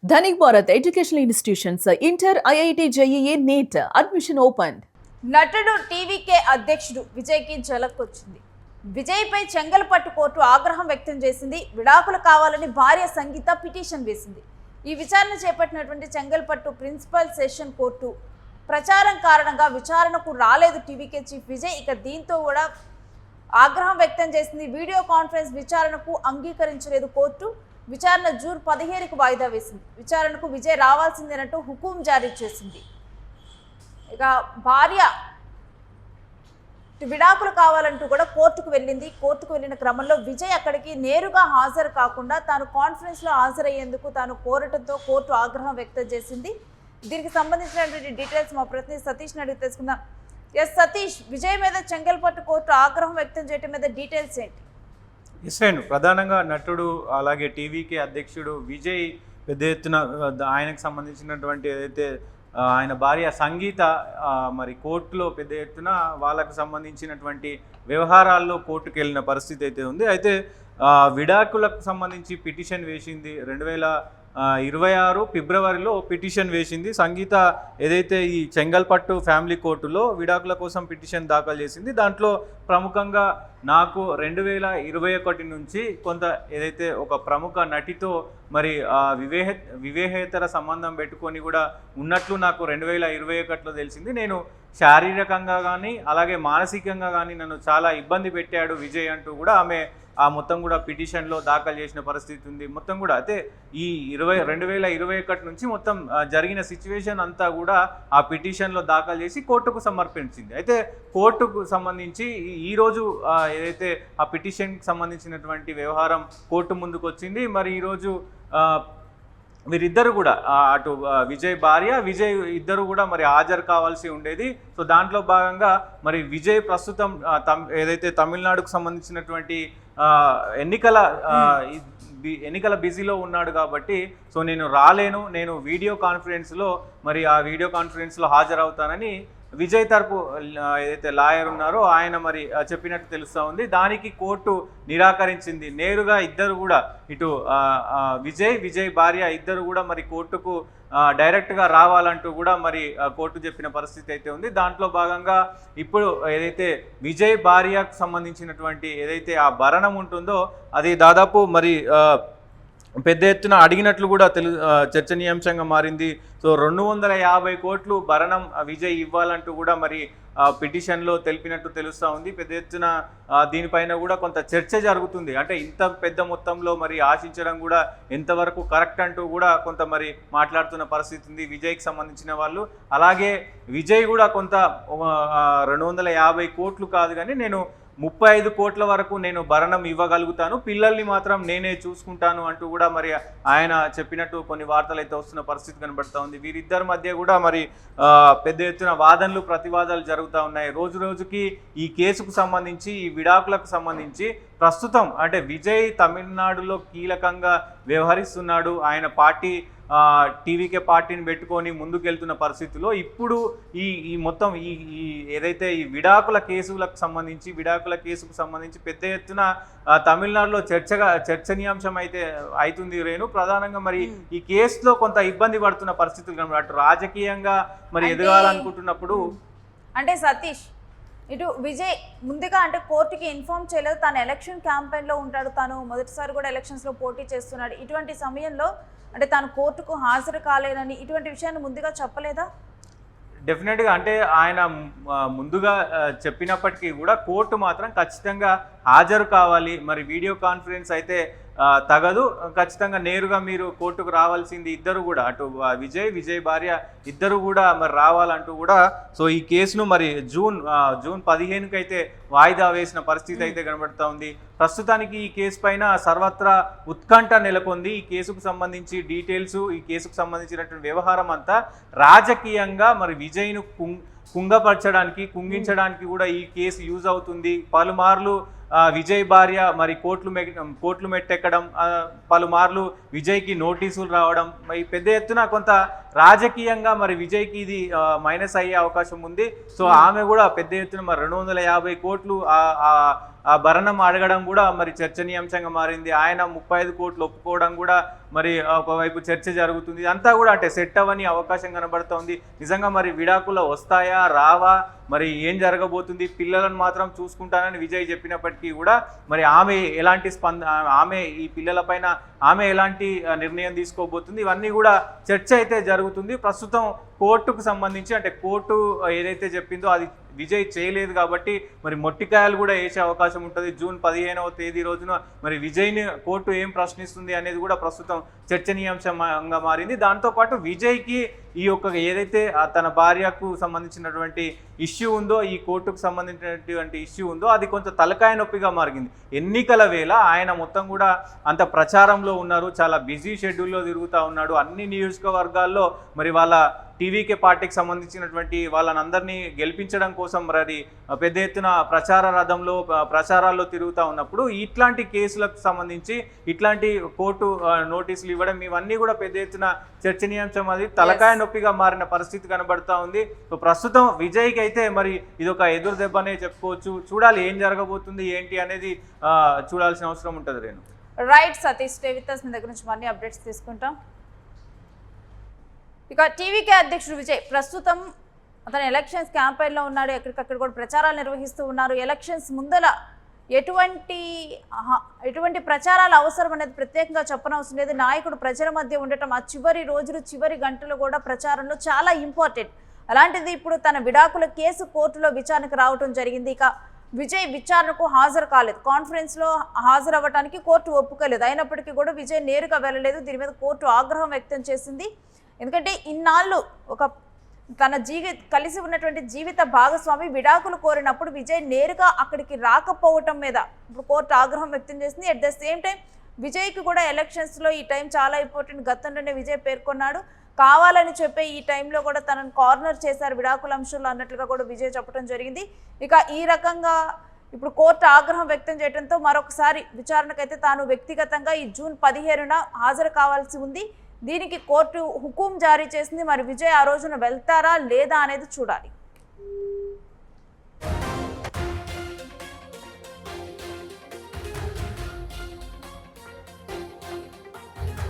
Dhanik Bharat Educational Institutions, Inter, IIT, JEE, NEET, admission opened. నటుడు TVK అధ్యక్షుడు విజయ్కి జలకొచ్చింది. విజయ్పై Chengalpattu court ఆగ్రహం వ్యక్తం చేసింది. విడాకులు కావాలని భార్య సంగీత పిటిషన్ వేసింది. ఈ విచారణ చేపట్టినటువంటి చెంగల్పట్టు ప్రిన్సిపల్ సెషన్ కోర్టు ప్రచారం కారణంగా విచారణకు రాలేదు టీవీకే చీఫ్ విజయ్. ఇక దీంతో కూడా ఆగ్రహం వ్యక్తం చేసింది. వీడియో కాన్ఫరెన్స్ విచారణకు అంగీకరించలేదు కోర్టు. విచారణ జూన్ 17కు వాయిదా వేసింది. విచారణకు విజయ్ రావాల్సిందేనంటూ హుకుం జారీ చేసింది. ఇక భార్య విడాకులు కావాలంటూ కూడా కోర్టుకు వెళ్ళింది. కోర్టుకు వెళ్ళిన క్రమంలో విజయ్ అక్కడికి నేరుగా హాజరు కాకుండా తాను కాన్ఫరెన్స్లో హాజరయ్యేందుకు తాను కోరటంతో కోర్టు ఆగ్రహం వ్యక్తం చేసింది. దీనికి సంబంధించినటువంటి డీటెయిల్స్ మా ప్రతినిధి సతీష్ అడిగి తెలుసుకుందాం. ఎస్ సతీష్, విజయ్ మీద చెంగల్పట్టు కోర్టు ఆగ్రహం వ్యక్తం చేయడం మీద డీటెయిల్స్ ఏంటి? ఇస్రేను ప్రధానంగా నటుడు అలాగే టీవీకి అధ్యక్షుడు విజయ్ పెద్ద ఎత్తున ఆయనకు సంబంధించినటువంటి ఏదైతే ఆయన భార్య సంగీత మరి కోర్టులో పెద్ద ఎత్తున వాళ్ళకు సంబంధించినటువంటి వ్యవహారాల్లో కోర్టుకు వెళ్ళిన పరిస్థితి అయితే ఉంది. అయితే విడాకులకు సంబంధించి పిటిషన్ వేసింది 2026 ఫిబ్రవరిలో పిటిషన్ వేసింది. సంగీత ఏదైతే ఈ చెంగల్పట్టు ఫ్యామిలీ కోర్టులో విడాకుల కోసం పిటిషన్ దాఖలు చేసింది. దాంట్లో ప్రముఖంగా నాకు 2021 నుంచి కొంత ఏదైతే ఒక ప్రముఖ నటితో మరి వివేహేతర సంబంధం పెట్టుకొని కూడా ఉన్నట్లు నాకు 2021లో తెలిసింది. నేను శారీరకంగా కానీ అలాగే మానసికంగా కానీ నన్ను చాలా ఇబ్బంది పెట్టాడు విజయ్ అంటూ కూడా ఆమె మొత్తం కూడా పిటిషన్లో దాఖలు చేసిన పరిస్థితి ఉంది. మొత్తం కూడా అయితే ఈ 2021 నుంచి మొత్తం జరిగిన సిచ్యువేషన్ అంతా కూడా ఆ పిటిషన్లో దాఖలు చేసి కోర్టుకు సమర్పించింది. అయితే కోర్టుకు సంబంధించి ఈరోజు ఏదైతే ఆ పిటిషన్కి సంబంధించినటువంటి వ్యవహారం కోర్టు ముందుకు వచ్చింది. మరి ఈరోజు వీరిద్దరు కూడా అటు విజయ్ భార్య విజయ్ ఇద్దరు కూడా మరి హాజరు కావాల్సి ఉండేది. సో దాంట్లో భాగంగా మరి విజయ్ ప్రస్తుతం ఏదైతే తమిళనాడుకు సంబంధించినటువంటి ఎన్నికల బిజీలో ఉన్నాడు కాబట్టి సో నేను రాలేను, నేను వీడియో కాన్ఫరెన్స్లో మరి ఆ వీడియో కాన్ఫరెన్స్లో హాజరవుతానని విజయ్ తరపు ఏదైతే లాయర్ ఉన్నారో ఆయన మరి చెప్పినట్టు తెలుస్తూ ఉంది. దానికి కోర్టు నిరాకరించింది. నేరుగా ఇద్దరు కూడా ఇటు విజయ్ భార్య ఇద్దరు కూడా మరి కోర్టుకు డైరెక్ట్గా రావాలంటూ కూడా మరి కోర్టు చెప్పిన పరిస్థితి అయితే ఉంది. దాంట్లో భాగంగా ఇప్పుడు ఏదైతే విజయ్ భార్యకు సంబంధించినటువంటి ఏదైతే ఆ భరణం ఉంటుందో అది దాదాపు మరి పెద్ద ఎత్తున అడిగినట్లు కూడా చర్చనీయాంశంగా మారింది. సో 250 కోట్లు భరణం విజయ్ ఇవ్వాలంటూ కూడా మరి పిటిషన్లో తెలిపినట్టు తెలుస్తూ ఉంది. పెద్ద ఎత్తున దీనిపైన కూడా కొంత చర్చ జరుగుతుంది. అంటే ఇంత పెద్ద మొత్తంలో మరి ఆశించడం కూడా ఎంతవరకు కరెక్ట్ అంటూ కూడా కొంత మరి మాట్లాడుతున్న పరిస్థితి ఉంది విజయ్కి సంబంధించిన వాళ్ళు. అలాగే విజయ్ కూడా కొంత 250 కోట్లు కాదు కానీ నేను 35 కోట్ల వరకు నేను భరణం ఇవ్వగలుగుతాను, పిల్లల్ని మాత్రం నేనే చూసుకుంటాను అంటూ కూడా మరి ఆయన చెప్పినట్టు కొన్ని వార్తలు అయితే వస్తున్న పరిస్థితి కనబడుతూ ఉంది. వీరిద్దరి మధ్య కూడా మరి పెద్ద ఎత్తున వాదనలు ప్రతివాదాలు జరుగుతూ ఉన్నాయి. రోజు రోజుకి ఈ కేసుకు సంబంధించి ఈ విడాకులకు సంబంధించి ప్రస్తుతం అంటే విజయ్ తమిళనాడులో కీలకంగా వ్యవహరిస్తున్నాడు. ఆయన పార్టీ టీవీకే పార్టీని పెట్టుకొని ముందుకెళ్తున్న పరిస్థితిలో ఇప్పుడు ఈ మొత్తం ఈ ఏదైతే ఈ విడాకుల కేసుకు సంబంధించి పెద్ద ఎత్తున తమిళనాడులో చర్చనీయాంశం అయితే అవుతుంది రేణు. ప్రధానంగా మరి ఈ కేసులో కొంత ఇబ్బంది పడుతున్న పరిస్థితులు అటు రాజకీయంగా మరి ఎదగాలనుకుంటున్నప్పుడు అంటే సతీష్ ఇటు విజయ్ ముందుగా అంటే కోర్టుకి ఇన్ఫార్మ్ చేయలేదు. తాను ఎలక్షన్ క్యాంపెయిన్లో ఉంటాడు, తాను మొదటిసారి కూడా ఎలక్షన్స్లో పోటీ చేస్తున్నాడు. ఇటువంటి సమయంలో అంటే తాను కోర్టుకు హాజరు కాలేనని ఇటువంటి విషయాన్ని ముందుగా చెప్పలేదా? డెఫినెట్గా అంటే ఆయన ముందుగా చెప్పినప్పటికీ కూడా కోర్టు మాత్రం ఖచ్చితంగా హాజరు కావాలి, మరి వీడియో కాన్ఫరెన్స్ అయితే తగదు, ఖచ్చితంగా నేరుగా మీరు కోర్టుకు రావాల్సింది ఇద్దరు కూడా అటు విజయ్ భార్య ఇద్దరు కూడా మరి రావాలంటూ కూడా సో ఈ కేసును మరి జూన్ 15కి అయితే వాయిదా వేసిన పరిస్థితి అయితే కనబడుతూ ఉంది. ప్రస్తుతానికి ఈ కేసు పైన సర్వత్రా ఉత్కంఠ నెలకొంది. ఈ కేసుకు సంబంధించి డీటెయిల్స్, ఈ కేసుకు సంబంధించినటువంటి వ్యవహారం అంతా రాజకీయంగా మరి విజయ్ను కుంగించడానికి కూడా ఈ కేసు యూజ్ అవుతుంది. పలుమార్లు విజయ్ భార్య మరి కోర్టులు మెట్టెక్కడం, పలుమార్లు విజయ్కి నోటీసులు రావడం, మరి పెద్ద ఎత్తున కొంత రాజకీయంగా మరి విజయ్కి ఇది మైనస్ అయ్యే అవకాశం ఉంది. సో ఆమె కూడా పెద్ద ఎత్తున మరి 250 కోట్లు ఆ భరణం అడగడం కూడా మరి చర్చనీయాంశంగా మారింది. ఆయన 35 కోట్లు ఒప్పుకోవడం కూడా మరి ఒకవైపు చర్చ జరుగుతుంది. అంతా కూడా అంటే సెట్ అవ్వని అవకాశం కనబడుతోంది. నిజంగా మరి విడాకులు వస్తాయా రావా, మరి ఏం జరగబోతుంది, పిల్లలను మాత్రం చూసుకుంటానని విజయ్ చెప్పినప్పటికీ కూడా మరి ఆమె ఎలాంటి ఆమె ఈ పిల్లలపైన ఆమె ఎలాంటి నిర్ణయం తీసుకోబోతుంది, ఇవన్నీ కూడా చర్చ అయితే జరుగుతుంది. ప్రస్తుతం కోర్టుకు సంబంధించి అంటే కోర్టు ఏదైతే చెప్పిందో అది విజయ్ చేయలేదు కాబట్టి మరి మొట్టికాయలు కూడా వేసే అవకాశం ఉంటుంది. జూన్ 15వ తేదీ రోజున మరి విజయ్ని కోర్టు ఏం ప్రశ్నిస్తుంది అనేది కూడా ప్రస్తుతం చర్చనీయాంశంగా మారింది. దాంతోపాటు విజయ్కి ఈ యొక్క ఏదైతే తన భార్యకు సంబంధించినటువంటి ఇష్యూ ఉందో, ఈ కోర్టుకు సంబంధించినటువంటి ఇష్యూ ఉందో అది కొంచెం తలకాయ నొప్పిగా మారింది. ఎన్నికల వేళ ఆయన మొత్తం కూడా అంత ప్రచారంలో ఉన్నారు, చాలా బిజీ షెడ్యూల్లో తిరుగుతూ ఉన్నాడు. అన్ని నియోజకవర్గాల్లో మరి వాళ్ళ టీవీకే పార్టీకి సంబంధించినటువంటి వాళ్ళనందరినీ గెలిపించడం కోసం మరి పెద్ద ఎత్తున ప్రచార రథంలో ప్రచారాల్లో తిరుగుతూ ఉన్నప్పుడు ఇట్లాంటి కేసులకు సంబంధించి ఇట్లాంటి కోర్టు నోటీసులు ఇవ్వడం ఇవన్నీ కూడా పెద్ద ఎత్తున చర్చనీయాంశం, అది తలకాయ నొప్పిగా మారిన పరిస్థితి కనబడుతూ ఉంది. సో ప్రస్తుతం విజయ్కి అయితే మరి ఇది ఒక ఎదురు దెబ్బనే చెప్పుకోవచ్చు. చూడాలి ఏం జరగబోతుంది ఏంటి అనేది చూడాల్సిన అవసరం ఉంటుంది. Renu right Satish, with me దగ్గర నుంచి మళ్ళీ అప్డేట్స్ తీసుకుంటాం. ఇక టీవీకే అధ్యక్షుడు విజయ్ ప్రస్తుతం అతను ఎలక్షన్స్ క్యాంపెయిన్లో ఉన్నాడు, ఎక్కడికక్కడ కూడా ప్రచారాలు నిర్వహిస్తూ ఉన్నారు. ఎలక్షన్స్ ముందల ఎటువంటి ప్రచారాలు అవసరం అనేది ప్రత్యేకంగా చెప్పనవసరం లేదు. నాయకుడు ప్రజల మధ్య ఉండటం, ఆ చివరి రోజులు చివరి గంటలు కూడా ప్రచారంలో చాలా ఇంపార్టెంట్. అలాంటిది ఇప్పుడు తన విడాకుల కేసు కోర్టులో విచారణకు రావడం జరిగింది. ఇక విజయ్ విచారణకు హాజరు కాలేదు, కాన్ఫరెన్స్లో హాజరవ్వడానికి కోర్టు ఒప్పుకోలేదు. అయినప్పటికీ కూడా విజయ్ నేరుగా వెళ్ళలేదు. దీని మీద కోర్టు ఆగ్రహం వ్యక్తం చేసింది. ఎందుకంటే ఇన్నాళ్ళు ఒక తన కలిసి ఉన్నటువంటి జీవిత భాగస్వామి విడాకులు కోరినప్పుడు విజయ్ నేరుగా అక్కడికి రాకపోవటం మీద ఇప్పుడు కోర్టు ఆగ్రహం వ్యక్తం చేసింది. అట్ ద సేమ్ టైం విజయ్కి కూడా ఎలక్షన్స్లో ఈ టైం చాలా ఇంపార్టెంట్. గతంలోనే విజయ్ పేర్కొన్నాడు, కావాలని చెప్పే ఈ టైంలో కూడా తనను కార్నర్ చేశారు విడాకుల అంశంలో అన్నట్లుగా కూడా విజయ్ చెప్పడం జరిగింది. ఇక ఈ రకంగా ఇప్పుడు కోర్టు ఆగ్రహం వ్యక్తం చేయడంతో మరొకసారి విచారణకైతే తాను వ్యక్తిగతంగా ఈ జూన్ 15న హాజరు కావాల్సి ఉంది. దీనికి కోర్టు హుకుం జారీ చేసింది. మరి విజయ్ ఆ రోజున వెళ్తారా లేదా అనేది చూడాలి.